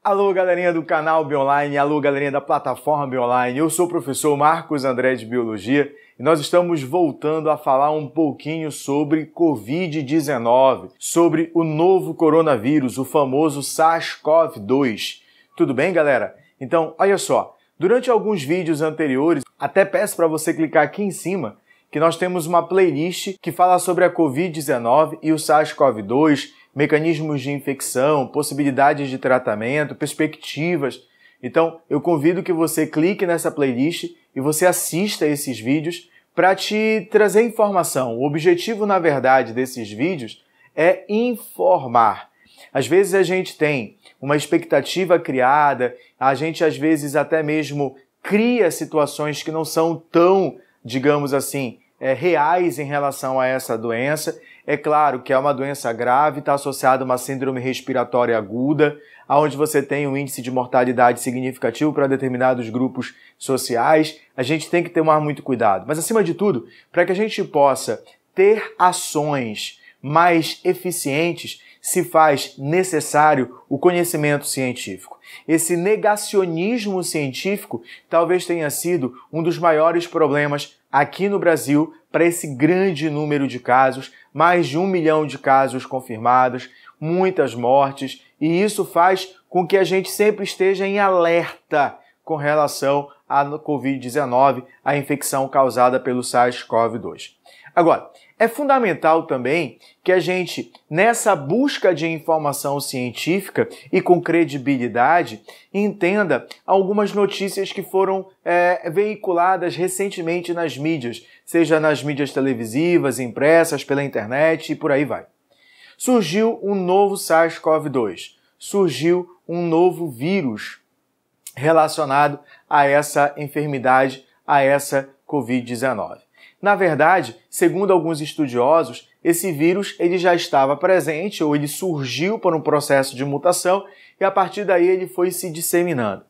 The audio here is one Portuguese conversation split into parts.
Alô, galerinha do canal Bionline, alô, galerinha da plataforma Bionline. Eu sou o professor Marcos André de Biologia e nós estamos voltando a falar um pouquinho sobre Covid-19, sobre o novo coronavírus, o famoso SARS-CoV-2. Tudo bem, galera? Então, olha só, durante alguns vídeos anteriores, até peço para você clicar aqui em cima, que nós temos uma playlist que fala sobre a Covid-19 e o SARS-CoV-2, mecanismos de infecção, possibilidades de tratamento, perspectivas. Então, eu convido que você clique nessa playlist e você assista esses vídeos para te trazer informação. O objetivo, na verdade, desses vídeos é informar. Às vezes a gente tem uma expectativa criada, a gente às vezes até mesmo cria situações que não são tão, digamos assim, reais em relação a essa doença. É claro que é uma doença grave, está associada a uma síndrome respiratória aguda, onde você tem um índice de mortalidade significativo para determinados grupos sociais. A gente tem que tomar muito cuidado. Mas, acima de tudo, para que a gente possa ter ações mais eficientes, se faz necessário o conhecimento científico. Esse negacionismo científico talvez tenha sido um dos maiores problemas aqui no Brasil para esse grande número de casos, mais de 1 milhão de casos confirmados, muitas mortes, e isso faz com que a gente sempre esteja em alerta com relação à Covid-19, a infecção causada pelo SARS-CoV-2. Agora, é fundamental também que a gente, nessa busca de informação científica e com credibilidade, entenda algumas notícias que foram veiculadas recentemente nas mídias, seja nas mídias televisivas, impressas, pela internet e por aí vai. Surgiu um novo SARS-CoV-2, surgiu um novo vírus relacionado a essa enfermidade, a essa Covid-19. Na verdade, segundo alguns estudiosos, esse vírus ele já estava presente ou ele surgiu por um processo de mutação e a partir daí ele foi se disseminando.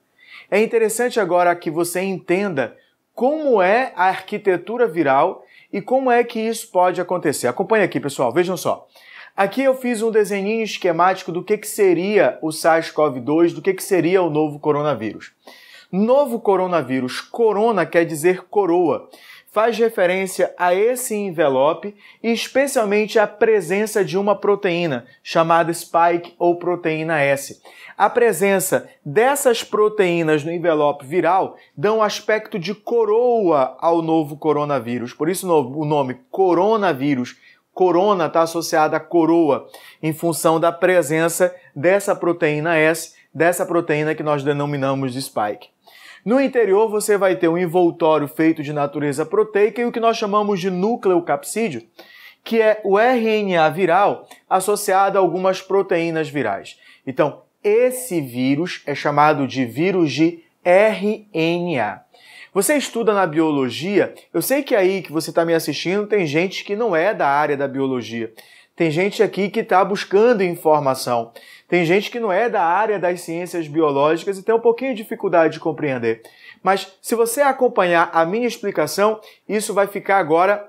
É interessante agora que você entenda como é a arquitetura viral e como é que isso pode acontecer. Acompanhe aqui, pessoal, vejam só. Aqui eu fiz um desenho esquemático do que seria o SARS-CoV-2, do que seria o novo coronavírus. Novo coronavírus, corona quer dizer coroa. Faz referência a esse envelope e especialmente à presença de uma proteína chamada spike ou proteína S. A presença dessas proteínas no envelope viral dão um aspecto de coroa ao novo coronavírus. Por isso o nome coronavírus. Corona está associada a coroa em função da presença dessa proteína S, dessa proteína que nós denominamos de spike. No interior, você vai ter um envoltório feito de natureza proteica e o que nós chamamos de nucleocapsídeo, que é o RNA viral associado a algumas proteínas virais. Então, esse vírus é chamado de vírus de RNA. Você estuda na biologia, eu sei que aí que você está me assistindo tem gente que não é da área da biologia. Tem gente aqui que está buscando informação. Tem gente que não é da área das ciências biológicas e tem um pouquinho de dificuldade de compreender. Mas se você acompanhar a minha explicação, isso vai ficar agora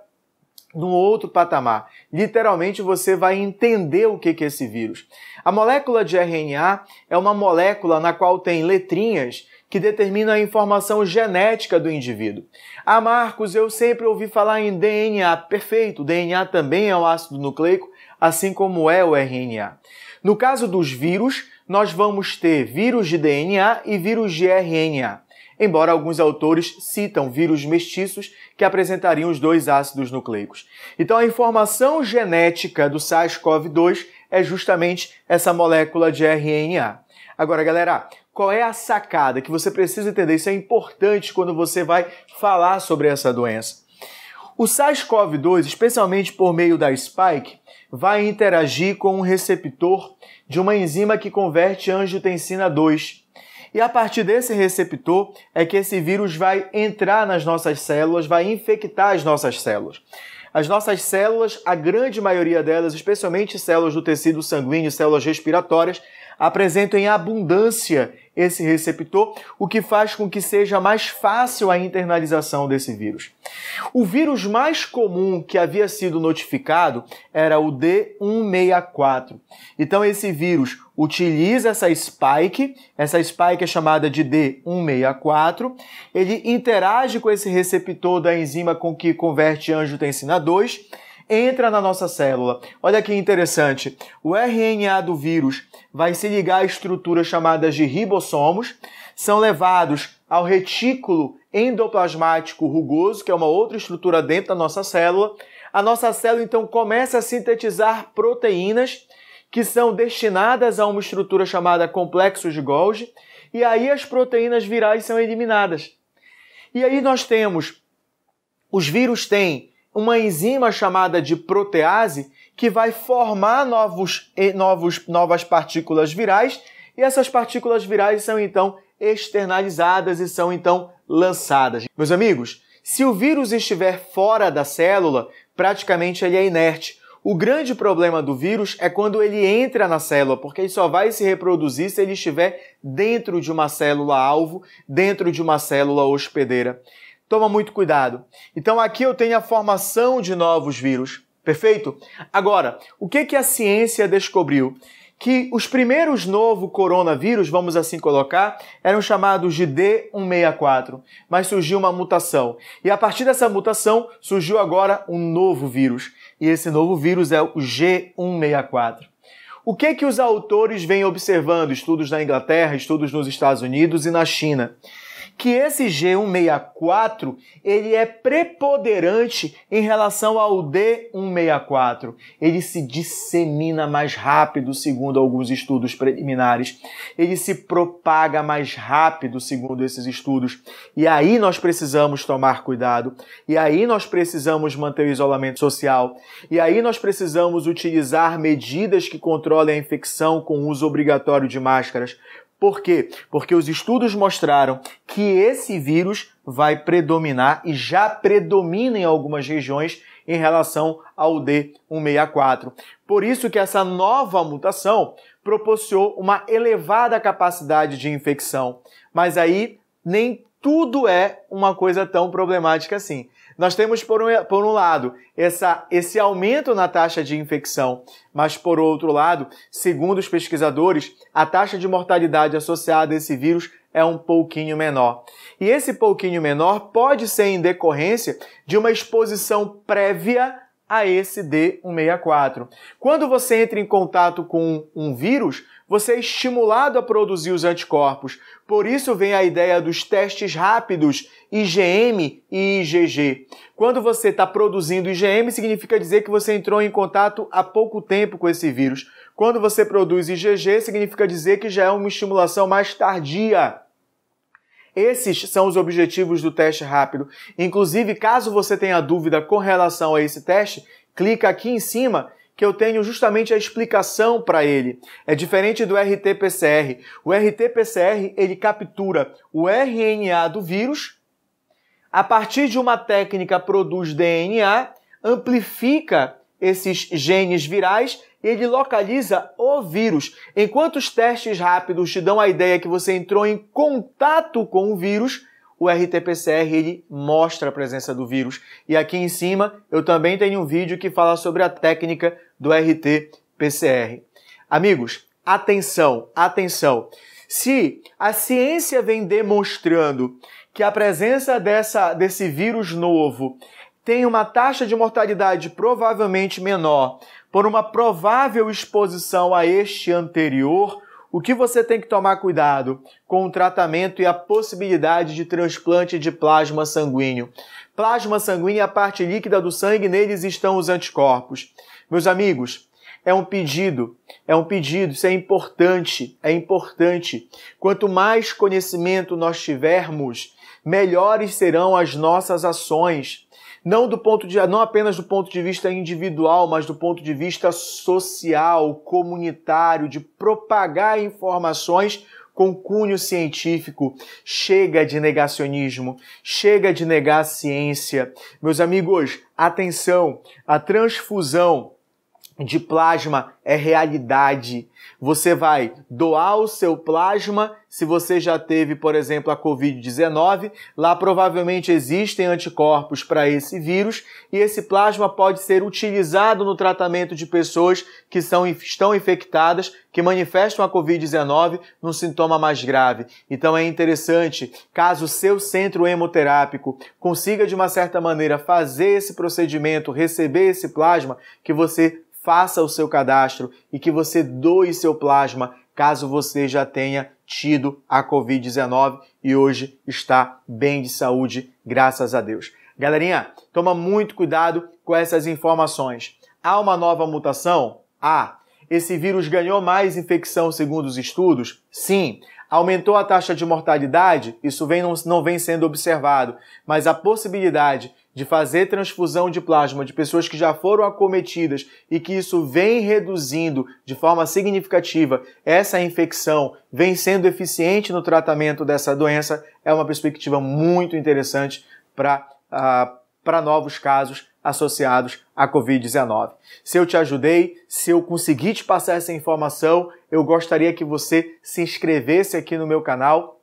num outro patamar. Literalmente você vai entender o que é esse vírus. A molécula de RNA é uma molécula na qual tem letrinhas que determinam a informação genética do indivíduo. Ah, Marcos, eu sempre ouvi falar em DNA. Perfeito, o DNA também é um ácido nucleico, assim como é o RNA. No caso dos vírus, nós vamos ter vírus de DNA e vírus de RNA, embora alguns autores citam vírus mestiços que apresentariam os dois ácidos nucleicos. Então a informação genética do SARS-CoV-2 é justamente essa molécula de RNA. Agora, galera, qual é a sacada que você precisa entender? Isso é importante quando você vai falar sobre essa doença. O SARS-CoV-2, especialmente por meio da spike, vai interagir com um receptor de uma enzima que converte angiotensina 2. E a partir desse receptor é que esse vírus vai entrar nas nossas células, vai infectar as nossas células. As nossas células, a grande maioria delas, especialmente células do tecido sanguíneo, células respiratórias, apresentam em abundância esse receptor, o que faz com que seja mais fácil a internalização desse vírus. O vírus mais comum que havia sido notificado era o D164. Então esse vírus utiliza essa spike é chamada de D164, ele interage com esse receptor da enzima com que converte angiotensina 2, entra na nossa célula. Olha que interessante, o RNA do vírus vai se ligar a estruturas chamadas de ribossomos, são levados ao retículo endoplasmático rugoso, que é uma outra estrutura dentro da nossa célula. A nossa célula, então, começa a sintetizar proteínas que são destinadas a uma estrutura chamada complexo de Golgi, e aí as proteínas virais são eliminadas. E aí nós temos, os vírus têm uma enzima chamada de protease que vai formar novas partículas virais, e essas partículas virais são então externalizadas e são então lançadas. Meus amigos, se o vírus estiver fora da célula, praticamente ele é inerte. O grande problema do vírus é quando ele entra na célula, porque ele só vai se reproduzir se ele estiver dentro de uma célula-alvo, dentro de uma célula hospedeira. Toma muito cuidado. Então aqui eu tenho a formação de novos vírus, perfeito? Agora, o que a ciência descobriu? Que os primeiros novos coronavírus, vamos assim colocar, eram chamados de D164, mas surgiu uma mutação. E a partir dessa mutação surgiu agora um novo vírus. E esse novo vírus é o G164. O que os autores vêm observando, estudos na Inglaterra, estudos nos Estados Unidos e na China? Que esse G164 ele é preponderante em relação ao D164. Ele se dissemina mais rápido, segundo alguns estudos preliminares. Ele se propaga mais rápido, segundo esses estudos. E aí nós precisamos tomar cuidado. E aí nós precisamos manter o isolamento social. E aí nós precisamos utilizar medidas que controlem a infecção com o uso obrigatório de máscaras. Por quê? Porque os estudos mostraram que esse vírus vai predominar e já predomina em algumas regiões em relação ao D164. Por isso que essa nova mutação proporcionou uma elevada capacidade de infecção. Mas aí nem tudo é uma coisa tão problemática assim. Nós temos, por um lado, esse aumento na taxa de infecção, mas, por outro lado, segundo os pesquisadores, a taxa de mortalidade associada a esse vírus é um pouquinho menor. E esse pouquinho menor pode ser em decorrência de uma exposição prévia a esse D164. Quando você entra em contato com um vírus, você é estimulado a produzir os anticorpos. Por isso vem a ideia dos testes rápidos IgM e IgG. Quando você está produzindo IgM, significa dizer que você entrou em contato há pouco tempo com esse vírus. Quando você produz IgG, significa dizer que já é uma estimulação mais tardia. Esses são os objetivos do teste rápido. Inclusive, caso você tenha dúvida com relação a esse teste, clica aqui em cima que eu tenho justamente a explicação para ele. É diferente do RT-PCR. O RT-PCR, ele captura o RNA do vírus, a partir de uma técnica produz DNA, amplifica esses genes virais e ele localiza o vírus. Enquanto os testes rápidos te dão a ideia que você entrou em contato com o vírus, o RT-PCR ele mostra a presença do vírus. E aqui em cima eu também tenho um vídeo que fala sobre a técnica do RT-PCR. Amigos, atenção, atenção. Se a ciência vem demonstrando que a presença desse vírus novo tem uma taxa de mortalidade provavelmente menor por uma provável exposição a este anterior, o que você tem que tomar cuidado com o tratamento e a possibilidade de transplante de plasma sanguíneo. Plasma sanguíneo é a parte líquida do sangue, neles estão os anticorpos. Meus amigos, é um pedido, isso é importante. Quanto mais conhecimento nós tivermos, melhores serão as nossas ações. Não apenas do ponto de vista individual, mas do ponto de vista social, comunitário, de propagar informações com cunho científico. Chega de negacionismo, chega de negar a ciência. Meus amigos, atenção, a transfusão de plasma é realidade. Você vai doar o seu plasma se você já teve, por exemplo, a Covid-19. Lá provavelmente existem anticorpos para esse vírus e esse plasma pode ser utilizado no tratamento de pessoas que estão infectadas, que manifestam a Covid-19 num sintoma mais grave. Então é interessante, caso o seu centro hemoterápico consiga de uma certa maneira fazer esse procedimento, receber esse plasma, que você faça o seu cadastro e que você doe seu plasma caso você já tenha tido a Covid-19 e hoje está bem de saúde, graças a Deus. Galerinha, toma muito cuidado com essas informações. Há uma nova mutação? Há. Esse vírus ganhou mais infecção segundo os estudos? Sim. Aumentou a taxa de mortalidade? Isso não vem sendo observado, mas a possibilidade de fazer transfusão de plasma de pessoas que já foram acometidas e que isso vem reduzindo de forma significativa essa infecção, vem sendo eficiente no tratamento dessa doença, é uma perspectiva muito interessante para novos casos associados à Covid-19. Se eu te ajudei, se eu consegui te passar essa informação, eu gostaria que você se inscrevesse aqui no meu canal,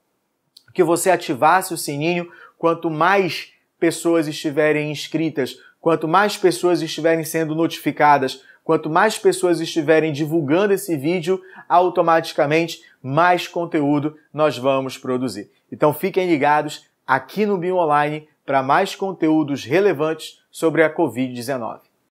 que você ativasse o sininho. Quanto mais pessoas estiverem inscritas, quanto mais pessoas estiverem sendo notificadas, quanto mais pessoas estiverem divulgando esse vídeo, automaticamente mais conteúdo nós vamos produzir. Então fiquem ligados aqui no BIM Online para mais conteúdos relevantes sobre a Covid-19.